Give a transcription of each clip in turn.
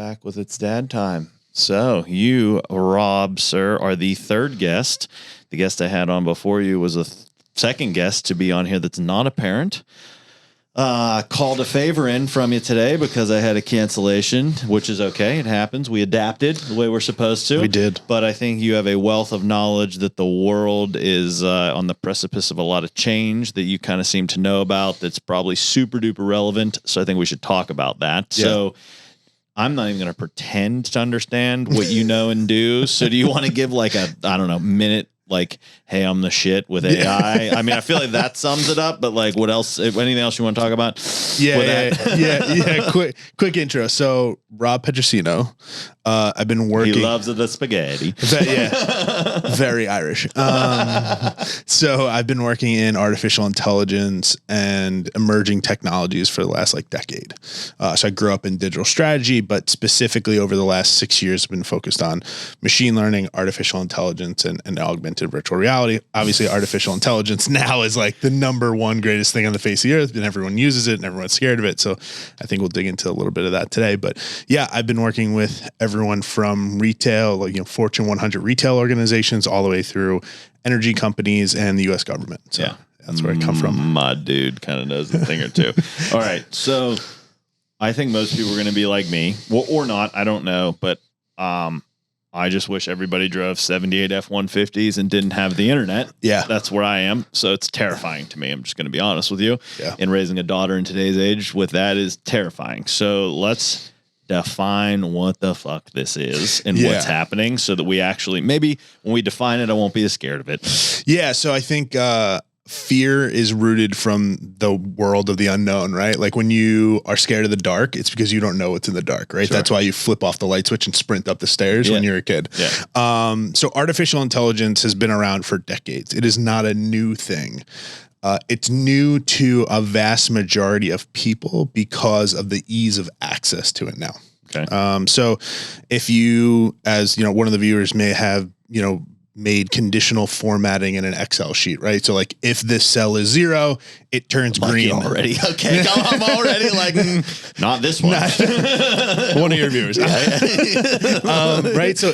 Back with It's Dad Time. So you, Rob, sir, are the third guest. The guest I had on before you was a second guest to be on here that's not a parent. Called a favor in from you today because I had a cancellation, which is okay. It happens. We adapted the way we're supposed to. We did. But I think you have a wealth of knowledge that the world is on the precipice of a lot of change that you kind of seem to know about that's probably super duper relevant. So I think we should talk about that. Yeah. So I'm not even going to pretend to understand what you know and do. So do you want to give like minute, like, hey, I'm the shit with AI? I mean, I feel like that sums it up, but like what else, anything else you want to talk about? Yeah. Quick intro. So Rob Petrosino, I've been working. He loves the spaghetti. Very Irish. So I've been working in artificial intelligence and emerging technologies for the last decade. So I grew up in digital strategy, but specifically over the last 6 years, I've been focused on machine learning, artificial intelligence, and augmented virtual reality. Obviously, artificial intelligence now is like the number one greatest thing on the face of the earth, and everyone uses it and everyone's scared of it. So I think we'll dig into a little bit of that today. But yeah, I've been working with everyone from retail, Fortune 100 retail organizations, all the way through energy companies and the U.S. government. So yeah, that's where I come from. My dude kind of knows a thing or two. All right. So I think most people are going to be like me, well, or not. I don't know. But I just wish everybody drove 78 F-150s and didn't have the internet. Yeah. That's where I am. So it's terrifying to me. I'm just going to be honest with you. Yeah. And raising a daughter in today's age with that is terrifying. So let's define what the fuck this is and what's happening so that we actually, maybe when we define it, I won't be as scared of it. Yeah. So I think fear is rooted from the world of the unknown, right? Like when you are scared of the dark, it's because you don't know what's in the dark, right? Sure. That's why you flip off the light switch and sprint up the stairs when you're a kid. Yeah. So artificial intelligence has been around for decades. It is not a new thing. It's new to a vast majority of people because of the ease of access to it now. Okay. So if you, as one of the viewers may have, made conditional formatting in an Excel sheet, right? So like if this cell is 0, it turns green already. Okay. I'm already like, not this one. One of your viewers. Right. So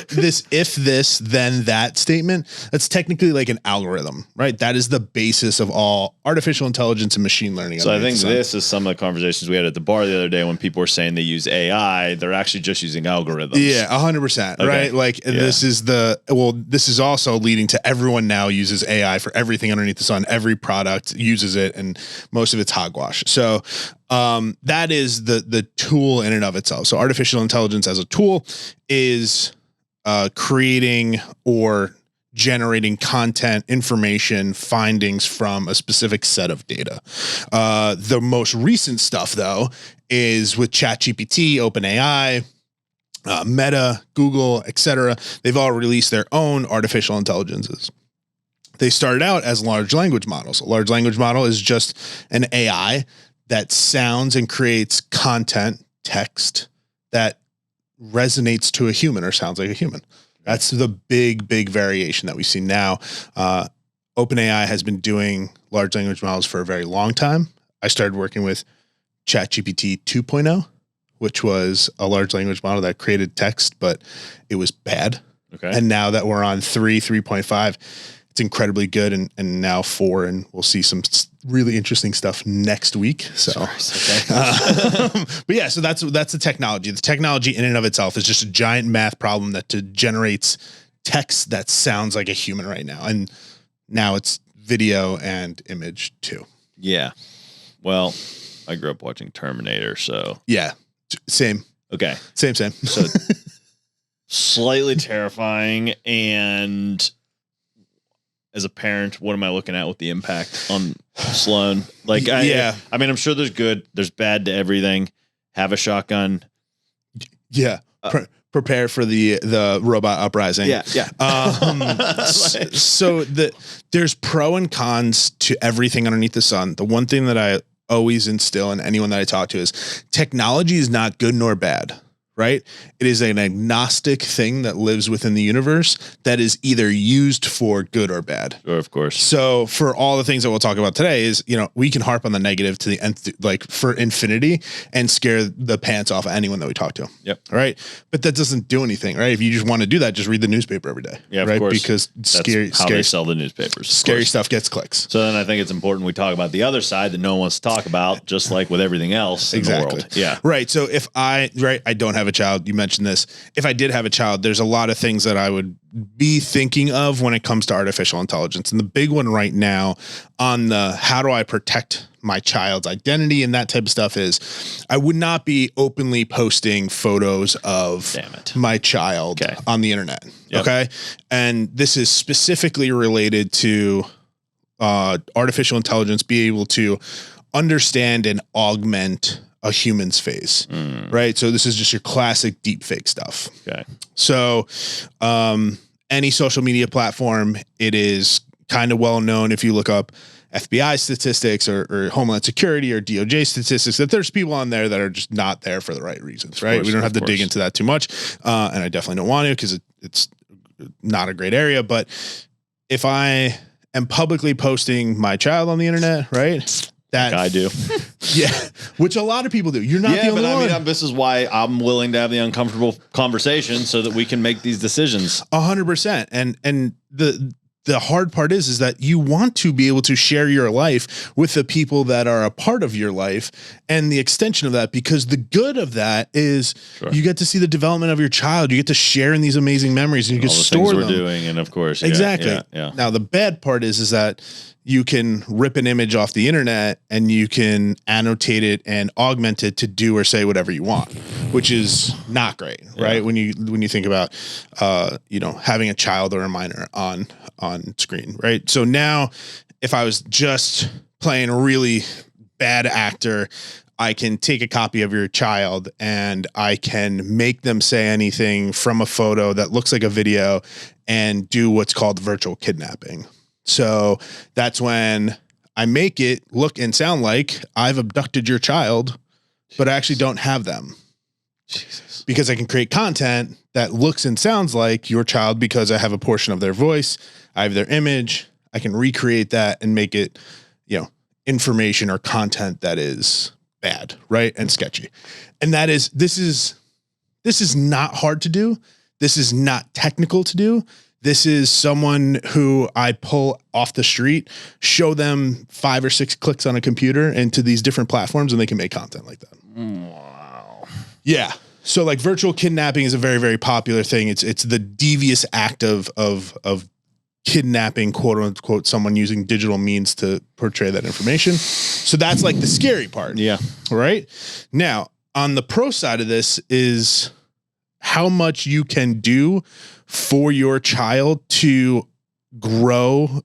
if this, then that statement, that's technically like an algorithm, right? That is the basis of all artificial intelligence and machine learning. So I think this is some of the conversations we had at the bar the other day when people were saying they use AI, they're actually just using algorithms. Yeah. 100%. Okay. Right. Like this is also leading to everyone now uses AI for everything underneath the sun. Every product uses it and most of it's hogwash. So that is the tool in and of itself. So artificial intelligence as a tool is creating or generating content, information, findings from a specific set of data. The most recent stuff, though, is with ChatGPT, OpenAI, Meta, Google, etc. They've all released their own artificial intelligences. They started out as large language models. A large language model is just an AI that sounds and creates content, text that resonates to a human or sounds like a human. That's the big variation that we see now. OpenAI has been doing large language models for a very long time. I started working with ChatGPT 2.0, which was a large language model that created text, but it was bad. Okay. And now that we're on 3.5, it's incredibly good. And now 4, and we'll see some really interesting stuff next week. So, but yeah, so that's the technology. The technology in and of itself is just a giant math problem that generates text that sounds like a human right now. And now it's video and image too. Yeah. Well, I grew up watching Terminator, so yeah. Same. Okay. Same. So slightly terrifying. And as a parent, what am I looking at with the impact on Sloan? Like, I mean, I'm sure there's good, there's bad to everything. Have a shotgun. Yeah. Prepare for the robot uprising. Yeah. So there's pro and cons to everything underneath the sun. The one thing that I always instill in anyone that I talk to is technology is not good nor bad, right? It is an agnostic thing that lives within the universe that is either used for good or bad. Sure, of course. So for all the things that we'll talk about today is, we can harp on the negative to the nth, like for infinity, and scare the pants off of anyone that we talk to. Yep. Right. But that doesn't do anything, right? If you just want to do that, just read the newspaper every day. Yeah, right? of course. Because scary they sell the newspapers. Scary stuff gets clicks. So then I think it's important we talk about the other side that no one wants to talk about, just like with everything else in the world. Yeah. Right. So if I don't have a child, you mentioned this. If I did have a child, there's a lot of things that I would be thinking of when it comes to artificial intelligence. And the big one right now on the how do I protect my child's identity and that type of stuff is I would not be openly posting photos of my child on the internet. Yep. Okay. And this is specifically related to artificial intelligence being able to understand and augment a human's face, right? So this is just your classic deep fake stuff. Okay. So any social media platform, it is kind of well known if you look up FBI statistics or Homeland Security or DOJ statistics, that there's people on there that are just not there for the right reasons, right? We don't have to dig into that too much. And I definitely don't want to because it's not a great area. But if I am publicly posting my child on the internet, right? That I do. Yeah. Which a lot of people do. You're not the only one. I mean, this is why I'm willing to have the uncomfortable conversation so that we can make these decisions. 100%. And the hard part is that you want to be able to share your life with the people that are a part of your life and the extension of that, because the good of that is you get to see the development of your child. You get to share in these amazing memories and you can store them. We're doing. And of course, exactly. Yeah. Now the bad part is that you can rip an image off the internet and you can annotate it and augment it to do or say whatever you want, which is not great, right? When you think about, having a child or a minor on screen, right? So now if I was just playing a really bad actor, I can take a copy of your child and I can make them say anything from a photo that looks like a video and do what's called virtual kidnapping. So that's when I make it look and sound like I've abducted your child, but I actually don't have them. Jesus. Because I can create content that looks and sounds like your child because I have a portion of their voice, I have their image, I can recreate that and make it, information or content that is bad, right? And sketchy. And this is not hard to do. This is not technical to do. This is someone who I pull off the street, show them 5 or 6 clicks on a computer into these different platforms, and they can make content like that. Wow. Yeah. So like virtual kidnapping is a very, very popular thing. It's the devious act of kidnapping, quote unquote, someone using digital means to portray that information. So that's like the scary part. Yeah. Right. Now, on the pro side of this is how much you can do for your child to grow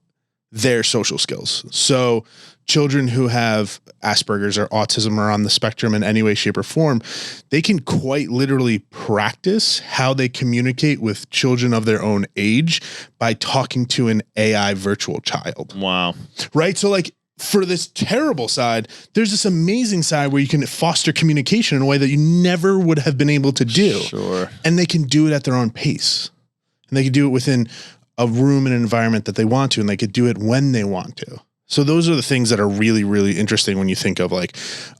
their social skills. So children who have Asperger's or autism or on the spectrum in any way, shape, or form, they can quite literally practice how they communicate with children of their own age by talking to an AI virtual child. Wow. Right? So like for this terrible side, there's this amazing side where you can foster communication in a way that you never would have been able to do. Sure. And they can do it at their own pace. And they can do it within a room and an environment that they want to, and they could do it when they want to. So those are the things that are really, really interesting when you think of like,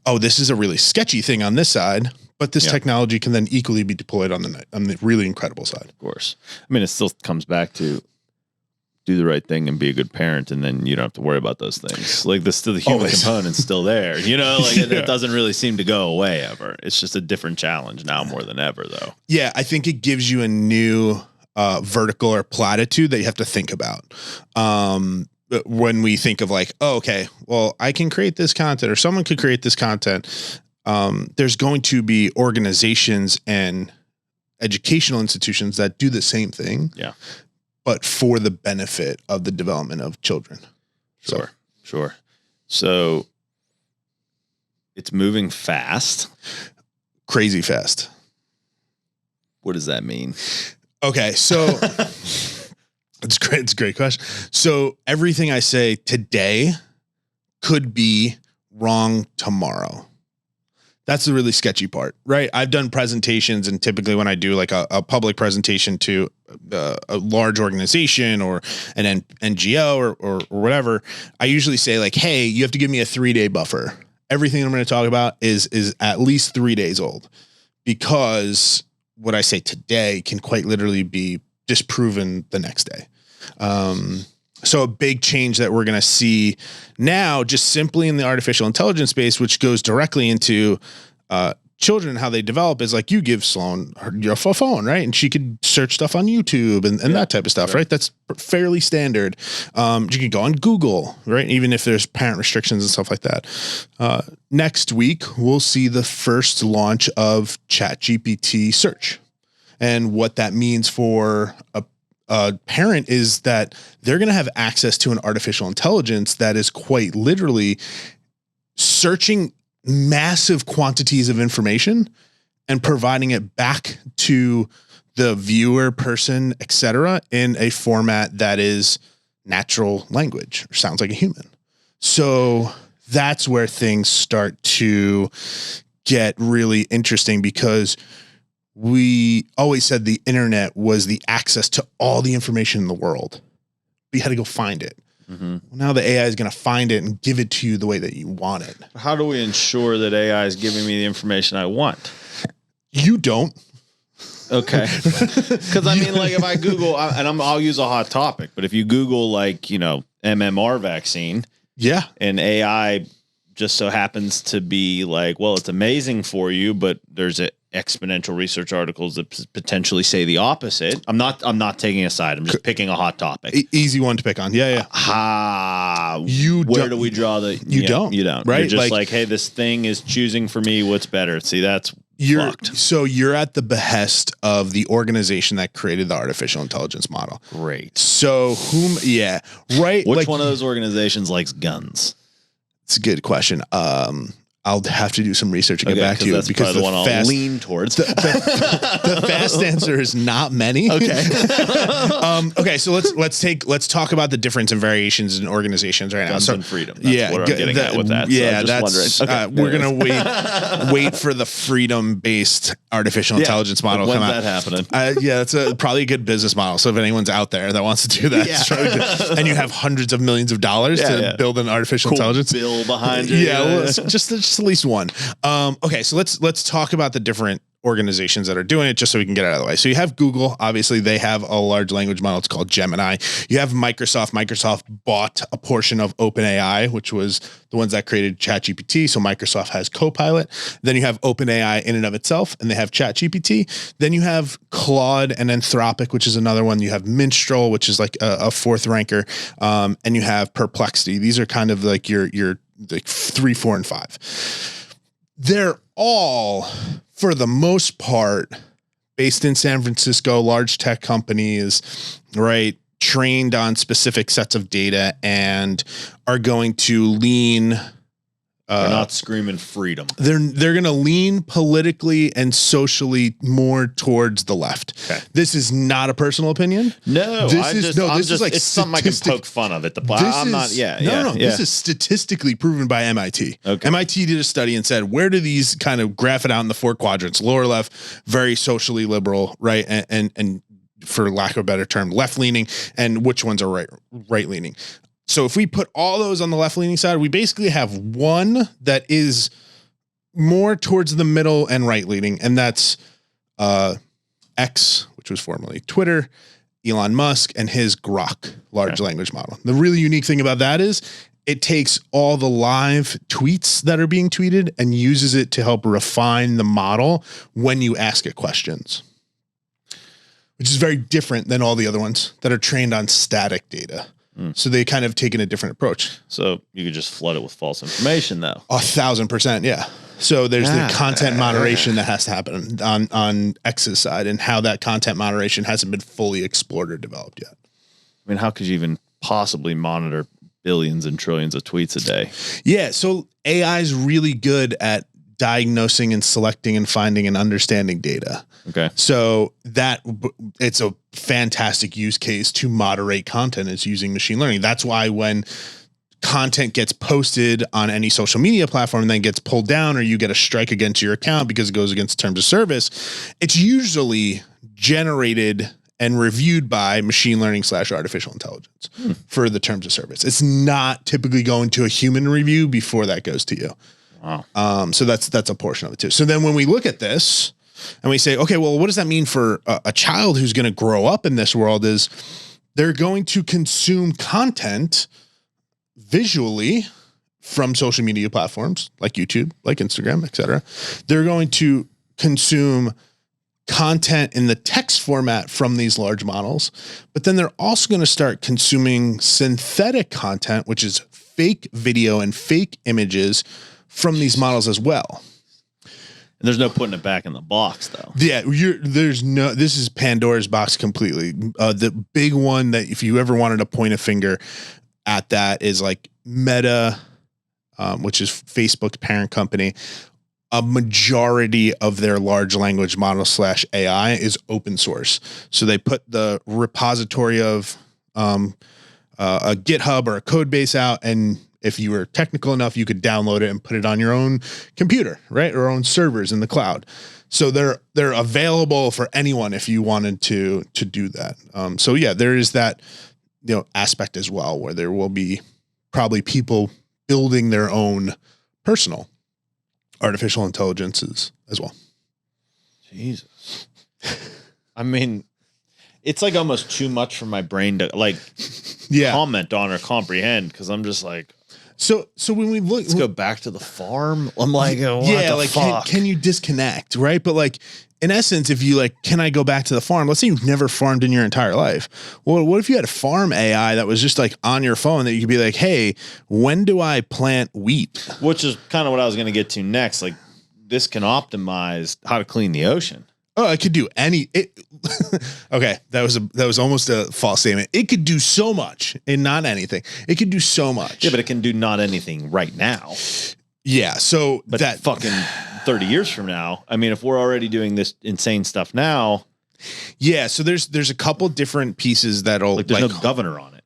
oh, this is a really sketchy thing on this side, but this technology can then equally be deployed on the really incredible side. Of course. I mean, it still comes back to do the right thing and be a good parent, and then you don't have to worry about those things. Like the human component's still there, it doesn't really seem to go away ever. It's just a different challenge now more than ever though. Yeah. I think it gives you a new vertical or platitude that you have to think about. When we think of like, oh, okay, well, I can create this content or someone could create this content. There's going to be organizations and educational institutions that do the same thing. Yeah. But for the benefit of the development of children. Sure. So it's moving fast. Crazy fast. What does that mean? Okay. So it's great. It's a great question. So everything I say today could be wrong tomorrow. That's the really sketchy part, right? I've done presentations, and typically when I do like a public presentation to a large organization or an NGO or whatever, I usually say like, hey, you have to give me a 3-day buffer. Everything I'm going to talk about is at least 3 days old, because what I say today can quite literally be disproven the next day. So a big change that we're going to see now, just simply in the artificial intelligence space, which goes directly into children, how they develop, is like you give Sloan your phone, right? And she could search stuff on YouTube and that type of stuff, right? That's fairly standard. You can go on Google, right? Even if there's parent restrictions and stuff like that. Next week, we'll see the first launch of ChatGPT search. And what that means for a parent is that they're going to have access to an artificial intelligence that is quite literally searching massive quantities of information and providing it back to the viewer, person, etc., in a format that is natural language or sounds like a human. So that's where things start to get really interesting, because we always said the internet was the access to all the information in the world. But you had to go find it. Well, now the AI is going to find it and give it to you the way that you want it. How do we ensure that AI is giving me the information I want? You don't. Okay. Because I mean, like if I Google, I'll use a hot topic, but if you Google like, MMR vaccine, and AI just so happens to be like, well, it's amazing for you, but there's exponential research articles that potentially say the opposite. I'm not taking a side. I'm just picking a hot topic. Easy one to pick on. Yeah. Where do we draw the? You don't, right? You're just like, hey, this thing is choosing for me what's better. See, that's fucked. So you're at the behest of the organization that created the artificial intelligence model. Great. So right? Which one of those organizations likes guns? It's a good question. I'll have to do some research and get back to you, because the one I'll lean towards. The fast answer is not many. Okay. Okay. So let's talk about the difference and variations in organizations right now. Guns and freedom. That's what I'm getting at with that. Yeah, so that's we're gonna wait for the freedom-based artificial intelligence model to come out. When's that happening? That's probably a good business model. So if anyone's out there that wants to do that, it's probably good. And you have hundreds of millions of dollars to build an artificial intelligence bill behind you. Yeah, well, just at least one. Okay, so let's talk about the different organizations that are doing it, just so we can get it out of the way. So you have Google. Obviously, they have a large language model. It's called Gemini. You have Microsoft. Microsoft bought a portion of OpenAI, which was the ones that created ChatGPT. So Microsoft has Copilot. Then you have OpenAI in and of itself, and they have ChatGPT. Then you have Claude and Anthropic, which is another one. You have Minstrel, which is like a fourth ranker, and you have Perplexity. These are kind of like your like 3, 4, and 5. They're all, for the most part, based in San Francisco, large tech companies, right? Trained on specific sets of data and are going to lean. They're not screaming freedom. They're going to lean politically and socially more towards the left. Okay. This is not a personal opinion. No, this is like it's something I can poke fun of it. This is statistically proven by MIT. Okay. MIT did a study and said, where do these kind of graph it out in the 4 quadrants? Lower left, very socially liberal, right? And for lack of a better term, left leaning, and which ones are right leaning. So if we put all those on the left-leaning side, we basically have one that is more towards the middle and right-leaning, and that's X, which was formerly Twitter, Elon Musk, and his Grok large language model. The really unique thing about that is it takes all the live tweets that are being tweeted and uses it to help refine the model when you ask it questions, which is very different than all the other ones that are trained on static data. So they kind of taken a different approach. So you could just flood it with false information, though. 1,000%, yeah. So there's the content moderation that has to happen on X's side, and how that content moderation hasn't been fully explored or developed yet. I mean, how could you even possibly monitor billions and trillions of tweets a day? Yeah, so AI is really good at diagnosing and selecting and finding and understanding data. Okay. So it's a fantastic use case to moderate content is using machine learning. That's why when content gets posted on any social media platform and then gets pulled down, or you get a strike against your account because it goes against terms of service, it's usually generated and reviewed by machine learning / artificial intelligence for the terms of service. It's not typically going to a human review before that goes to you. Wow. So that's a portion of it too. So then when we look at this and we say, okay, well, what does that mean for a child who's going to grow up in this world? Is they're going to consume content visually from social media platforms like YouTube, like Instagram, etc. They're going to consume content in the text format from these large models, but then they're also going to start consuming synthetic content, which is fake video and fake images from these models as well. And there's no putting it back in the box, though. Yeah, this is Pandora's box completely. The big one that if you ever wanted to point a finger at that is like Meta, which is Facebook's parent company. A majority of their large language model / AI is open source. So they put the repository of a GitHub or a code base out, and if you were technical enough, you could download it and put it on your own computer, right? Or own servers in the cloud. So they're available for anyone if you wanted to do that. So yeah, there is that aspect as well, where there will be probably people building their own personal artificial intelligences as well. Jesus. I mean, it's like almost too much for my brain to like comment on or comprehend, because I'm just like, so when we look, let's go back to the farm. I'm like, fuck? Can you disconnect, right? But like, in essence, if you like, can I go back to the farm? Let's say you've never farmed in your entire life. Well, what if you had a farm AI that was just like on your phone that you could be like, hey, when do I plant wheat? Which is kind of what I was going to get to next. Like, this can optimize how to clean the ocean. Oh, it could do okay, that was almost a false statement. It could do so much and not anything. It could do so much. Yeah, but it can do not anything right now. Yeah, so but that fucking 30 years from now, I mean, if we're already doing this insane stuff now. Yeah, so there's a couple different pieces that'll like there's no governor on it.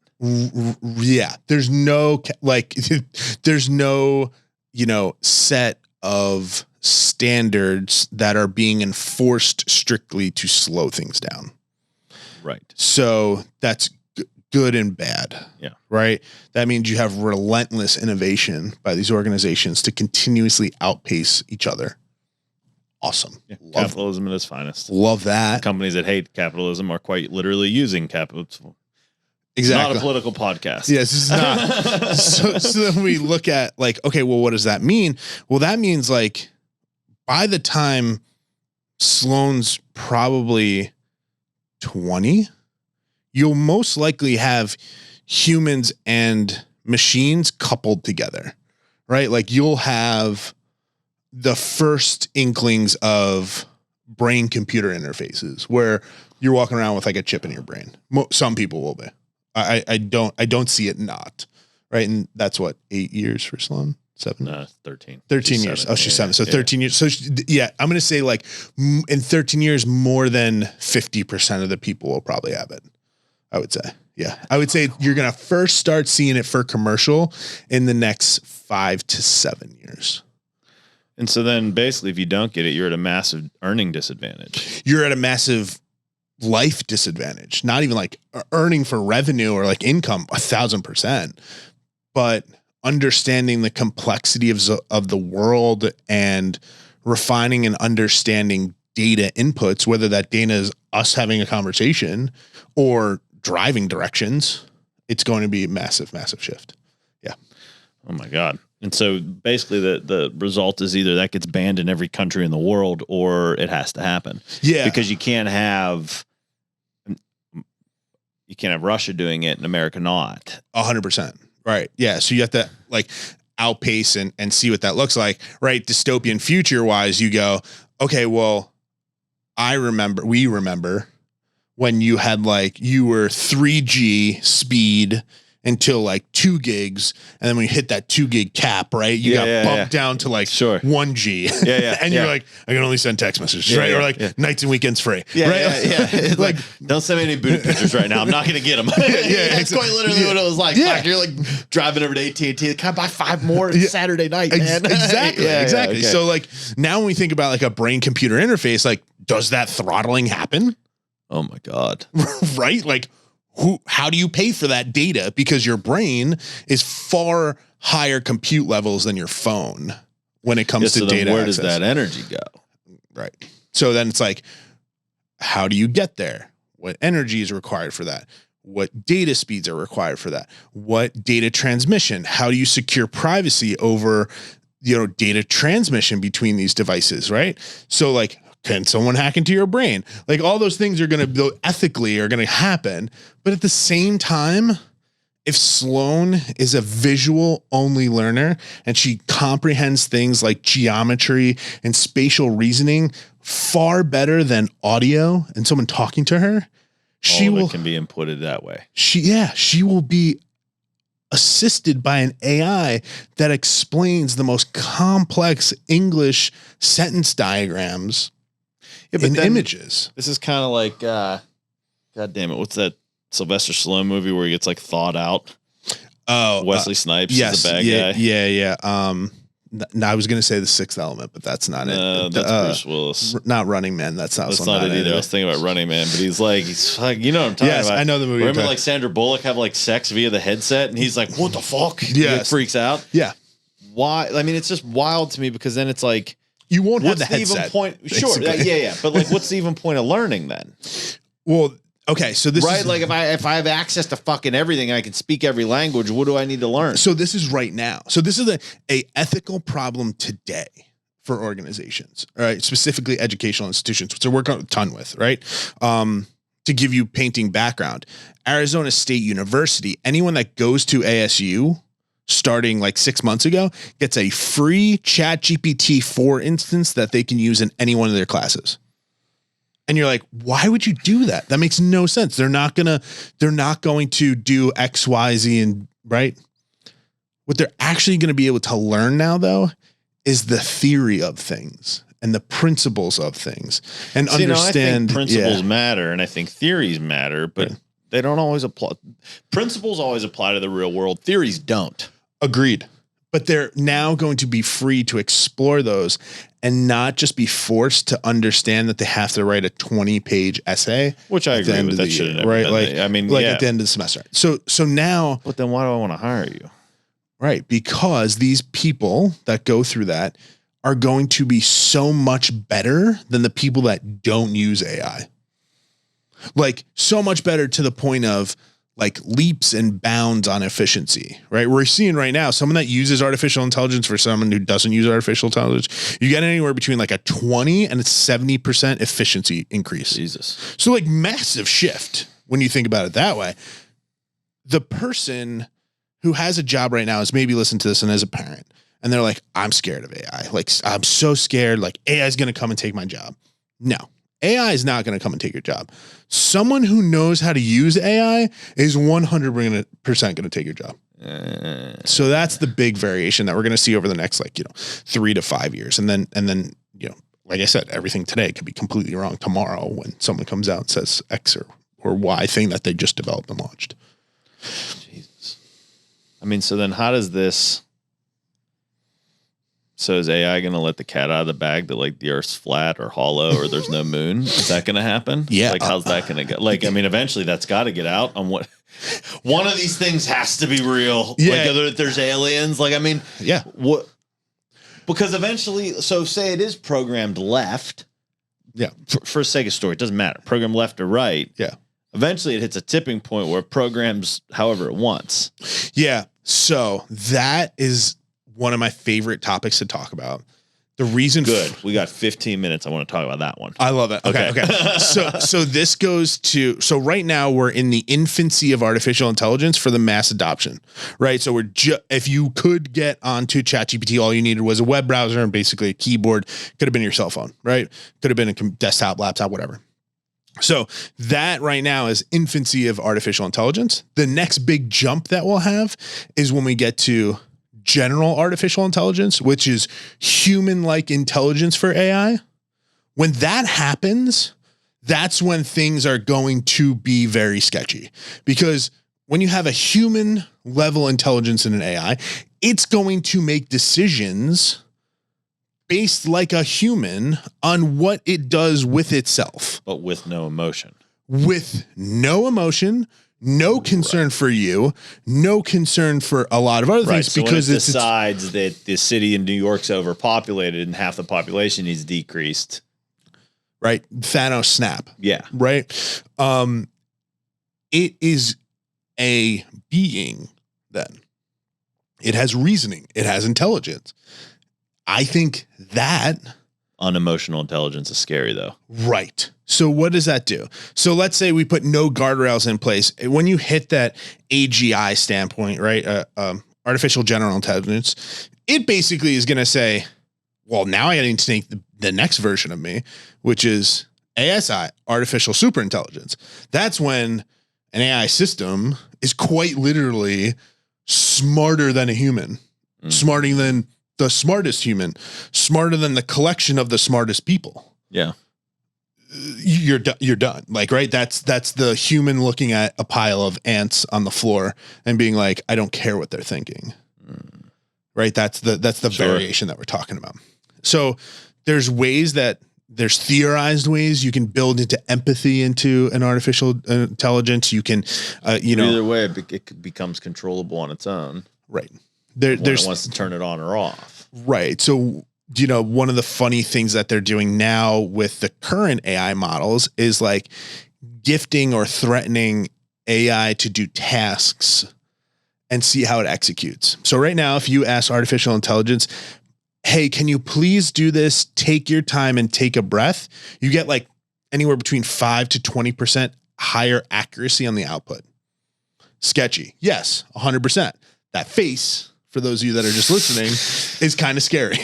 Yeah, there's no set of standards that are being enforced strictly to slow things down. Right. So that's good and bad. Yeah. Right. That means you have relentless innovation by these organizations to continuously outpace each other. Awesome. Yeah. Capitalism at its finest. Love that. Companies that hate capitalism are quite literally using capitalism. Exactly. Not a political podcast. Yes, it's not. so then we look at like, okay, well, what does that mean? Well, that means like by the time Sloan's probably 20, you'll most likely have humans and machines coupled together, right? Like you'll have the first inklings of brain computer interfaces where you're walking around with like a chip in your brain. Some people will be. I don't see it not, right? And that's what, 8 years for Sloan? 7? 13. 13 years. She's 7. So 13 years. So I'm going to say like in 13 years, more than 50% of the people will probably have it. I would say. Yeah. I would say you're going to first start seeing it for commercial in the next 5 to 7 years. And so then basically if you don't get it, you're at a massive earning disadvantage. You're at a massive life disadvantage, not even like earning for revenue or like income 1,000%, but understanding the complexity of the world and refining and understanding data inputs, whether that data is us having a conversation or driving directions, it's going to be a massive, massive shift. Yeah. Oh my God. And so basically the result is either that gets banned in every country in the world or it has to happen. Yeah. Because you can't have Russia doing it and America not. 100%. Right. Yeah. So you have to like outpace and see what that looks like, right? Dystopian future wise, you go, okay, well, we remember when you had like, you were 3G speed until like 2 gigs. And then when you hit that 2 gig cap, right, you got bumped down to like 1G. And you're like, I can only send text messages, right? Or like nights and weekends free. Right? Like, don't send me any booty pictures right now. I'm not going to get them. That's quite literally what it was like. Like, you're like driving over to AT&T. Can I buy 5 more? It's Saturday night, man. Exactly. Okay. So like now when we think about like a brain computer interface, like does that throttling happen? Oh my God. Right? Like how do you pay for that data? Because your brain is far higher compute levels than your phone when it comes to data. Where access. does that energy go? Right. So then it's like, how do you get there? What energy is required for that? What data speeds are required for that? What data transmission? How do you secure privacy over, data transmission between these devices, right? So like, can someone hack into your brain? Like all those things are going to ethically are going to happen. But at the same time, if Sloan is a visual only learner and she comprehends things like geometry and spatial reasoning far better than audio and someone talking to her, she can be inputted that way. She will be assisted by an AI that explains the most complex English sentence diagrams in images. This is kind of like, God damn it, what's that Sylvester Stallone movie where he gets like thawed out? Oh, Wesley Snipes is the bad guy. Yeah. I was going to say The Sixth Element, but that's not it. That's Bruce Willis. Not Running Man. That's not it either. I was thinking about Running Man, but he's like, you know what I'm talking about. Yes, I know the movie. Remember like Sandra Bullock have like sex via the headset and he's like, what the fuck? Yeah. He freaks out. Yeah. Why? I mean, it's just wild to me because then it's like, you won't have the headset. Even point? Sure. Yeah. But like, what's the even point of learning then? Well, okay. So this right. is Like if I have access to fucking everything, I can speak every language. What do I need to learn? So this is right now. So this is a ethical problem today for organizations, right? Specifically educational institutions, which I work on a ton with, right? To give you painting background, Arizona State University, anyone that goes to ASU starting like 6 months ago gets a free ChatGPT 4 instance that they can use in any one of their classes. And you're like, why would you do that? That makes no sense. They're not going to do X, Y, Z, and right. What they're actually going to be able to learn now though, is the theory of things and the principles of things and understand. I think principles matter and I think theories matter, but they don't always apply. Principles always apply to the real world. Theories don't. Agreed. But they're now going to be free to explore those and not just be forced to understand that they have to write a 20-page essay. Which I agree with. That should never right? Like, I mean, at the end of the semester. So now. But then why do I want to hire you? Right. Because these people that go through that are going to be so much better than the people that don't use AI. Like so much better to the point of like leaps and bounds on efficiency, right? We're seeing right now someone that uses artificial intelligence for someone who doesn't use artificial intelligence, you get anywhere between like a 20 and a 70% efficiency increase. Jesus. So like massive shift when you think about it that way. The person who has a job right now is maybe listening to this and as a parent and they're like, I'm scared of AI. Like I'm so scared. Like AI is going to come and take my job. No. AI is not going to come and take your job. Someone who knows how to use AI is 100% going to take your job. So that's the big variation that we're going to see over the next 3 to 5 years. And then, like I said, everything today could be completely wrong tomorrow when someone comes out and says X or Y thing that they just developed and launched. Jesus. I mean, so then how does this... So is AI going to let the cat out of the bag that like the Earth's flat or hollow or there's no moon? Is that going to happen? Yeah. Like how's that going to go? Like, I mean, eventually that's got to get out on what one of these things has to be real. Yeah. Like whether there's aliens, like, I mean, yeah. What? Because eventually, so say it is programmed left. Yeah. For sake of story, it doesn't matter. Program left or right. Yeah. Eventually it hits a tipping point where it programs however it wants. Yeah. So that is one of my favorite topics to talk about. The reason we got 15 minutes. I want to talk about that one. I love it. Okay. So this goes to, so right now we're in the infancy of artificial intelligence for the mass adoption, right? So if you could get onto ChatGPT, all you needed was a web browser and basically a keyboard. Could have been your cell phone, right? Could have been a desktop, laptop, whatever. So that right now is infancy of artificial intelligence. The next big jump that we'll have is when we get to general artificial intelligence, which is human-like intelligence for AI. When that happens, that's when things are going to be very sketchy, because when you have a human level intelligence in an AI, it's going to make decisions based like a human on what it does with itself. But with no emotion. With no emotion, no concern for you, no concern for a lot of other things, so because when it decides that the city in New York's overpopulated and half the population is decreased. Right. Thanos snap. Yeah. Right. It is a being then. It has reasoning. It has intelligence. I think that unemotional intelligence is scary, though. Right. So what does that do? So let's say we put no guardrails in place. When you hit that AGI standpoint, right? Artificial general intelligence, it basically is going to say, well, now I need to take the next version of me, which is ASI, artificial superintelligence. That's when an AI system is quite literally smarter than a human, smarter than the smartest human, smarter than the collection of the smartest people. Yeah. You're done. Like, right. That's the human looking at a pile of ants on the floor and being like, I don't care what they're thinking. Right. That's the variation that we're talking about. So there's theorized ways you can build into empathy into an artificial intelligence. You can, either way, it becomes controllable on its own. Right. There's wants to turn it on or off. Right. So, one of the funny things that they're doing now with the current AI models is like gifting or threatening AI to do tasks and see how it executes. So right now, if you ask artificial intelligence, hey, can you please do this? Take your time and take a breath. You get like anywhere between 5 to 20% higher accuracy on the output. Sketchy. Yes, 100%. That face, for those of you that are just listening, is kind of scary.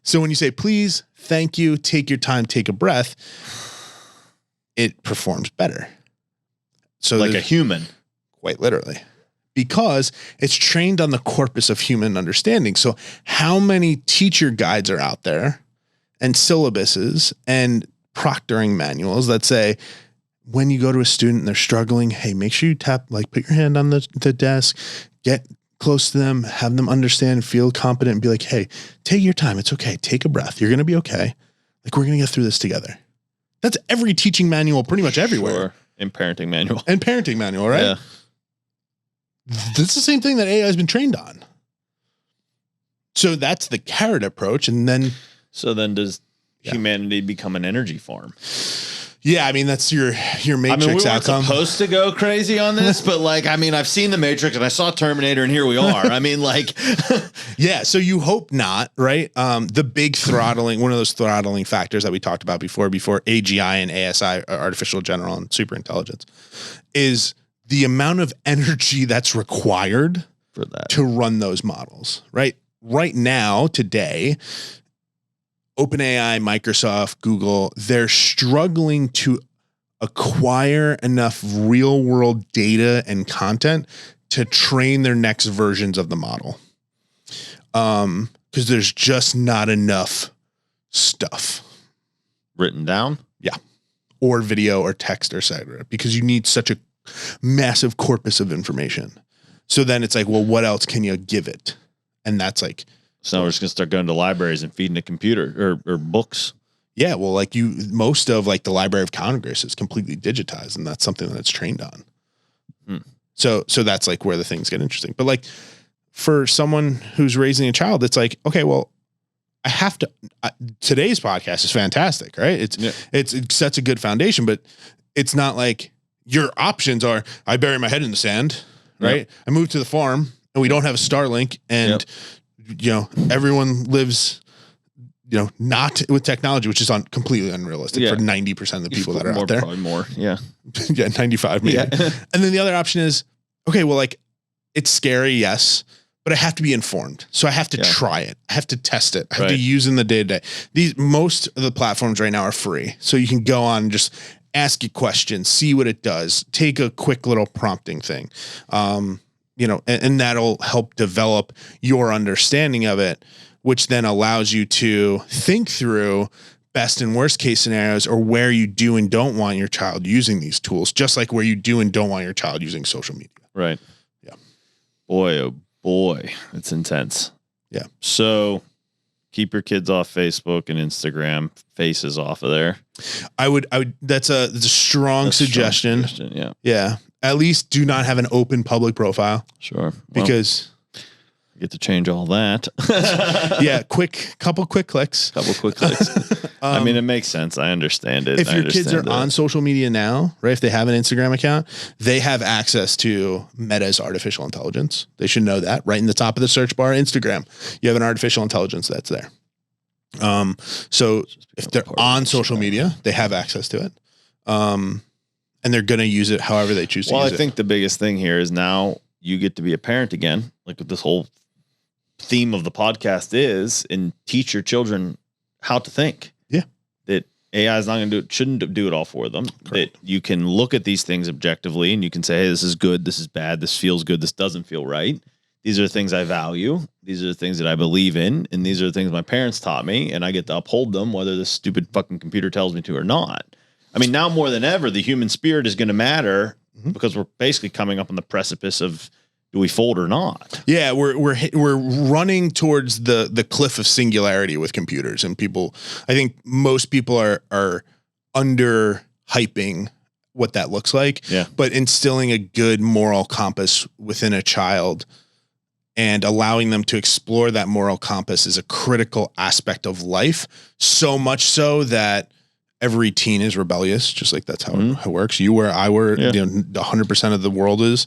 So when you say, please, thank you, take your time, take a breath, it performs better. So like a human. Quite literally. Because it's trained on the corpus of human understanding. So how many teacher guides are out there and syllabuses and proctoring manuals that say, when you go to a student and they're struggling, hey, make sure you put your hand on the desk, get close to them, have them understand, feel competent, and be like, hey, take your time. It's okay. Take a breath. You're going to be okay. Like, we're going to get through this together. That's every teaching manual pretty much everywhere. Sure. And parenting manual. Right? Yeah. That's the same thing that AI has been trained on. So that's the carrot approach. And then. So then does humanity become an energy farm? Yeah, I mean, that's your Matrix outcome. We weren't supposed to go crazy on this, but I've seen the Matrix and I saw Terminator and here we are. Yeah, so you hope not, right? The big throttling, one of those throttling factors that we talked about before AGI and ASI, artificial general and superintelligence, is the amount of energy that's required for that to run those models, right? Right now, today, OpenAI, Microsoft, Google, they're struggling to acquire enough real world data and content to train their next versions of the model. Because there's just not enough stuff written down. Yeah. Or video or text or etc. Because you need such a massive corpus of information. So then it's like, well, what else can you give it? And that's like, so now we're just going to start going to libraries and feeding a computer or books. Yeah. Well, most of the Library of Congress is completely digitized, and that's something that it's trained on. So that's where the things get interesting. But for someone who's raising a child, it's like, okay, well, I have to, today's podcast is fantastic, right? It sets a good foundation, but it's not like your options are, I bury my head in the sand, right? Yep. I move to the farm and we don't have a Starlink and, everyone lives, not with technology, which is completely unrealistic for 90% of the people that are out there. Probably more. Yeah. Yeah. 95 maybe. Yeah. And then the other option is, okay, well, it's scary. Yes. But I have to be informed. So I have to try it. I have to test it. I have to use in the day to day. Most of the platforms right now are free. So you can go on and just ask it questions, see what it does, take a quick little prompting thing. And that'll help develop your understanding of it, which then allows you to think through best and worst case scenarios, or where you do and don't want your child using these tools, just like where you do and don't want your child using social media. Right. Yeah. Boy, oh boy, it's intense. Yeah. So keep your kids off Facebook and Instagram, faces off of there. I would, that's a strong suggestion. Yeah. Yeah. At least do not have an open public profile. Sure. Because you get to change all that. Yeah. Couple quick clicks. I mean, it makes sense. I understand it. If your kids are on social media now, right? If they have an Instagram account, they have access to Meta's artificial intelligence. They should know that. Right in the top of the search bar, Instagram, you have an artificial intelligence that's there. So if they're on social media, they have access to it. And they're going to use it however they choose to use it. Well, I think the biggest thing here is now you get to be a parent again, like this whole theme of the podcast is, and teach your children how to think. Yeah. That AI is not going to do it, shouldn't do it all for them. Correct. That you can look at these things objectively and you can say, hey, this is good, this is bad, this feels good, this doesn't feel right. These are the things I value. These are the things that I believe in. And these are the things my parents taught me. And I get to uphold them, whether this stupid fucking computer tells me to or not. I mean, now more than ever, the human spirit is going to matter because we're basically coming up on the precipice of, do we fold or not? Yeah, we're running towards the cliff of singularity with computers, and people. I think most people are under hyping what that looks like. Yeah. But instilling a good moral compass within a child and allowing them to explore that moral compass is a critical aspect of life. So much so that every teen is rebellious, just like that's how it works. You were, I were, 100% of the world is.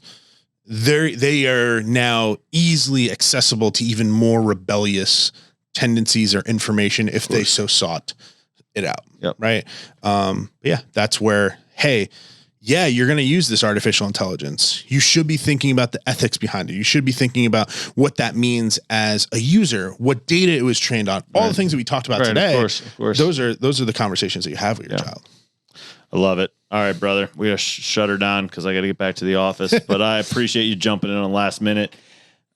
They are now easily accessible to even more rebellious tendencies or information if they so sought it out. Yep. Right. Yeah, that's where, hey, yeah, you're going to use this artificial intelligence. You should be thinking about the ethics behind it. You should be thinking about what that means as a user, what data it was trained on, all the things that we talked about today. Of course. Those are the conversations that you have with your child. I love it. All right, brother. We gotta shut her down because I got to get back to the office. But I appreciate you jumping in on the last minute.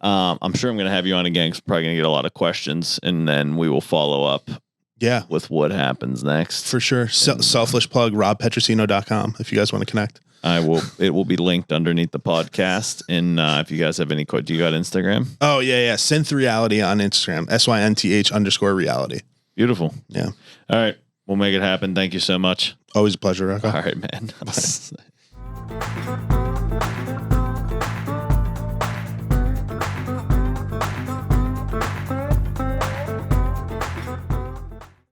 I'm sure I'm going to have you on again because I'm probably going to get a lot of questions, and then we will follow up. Yeah, with what happens next for sure. Selfish plug, robpetrosino.com if you guys want to connect. It will be linked underneath the podcast. And if you guys have any do you got Instagram? Oh yeah. Synth Reality on Instagram. SYNTH_reality. Beautiful. Yeah. All right. We'll make it happen. Thank you so much. Always a pleasure, Rocco. All right, man.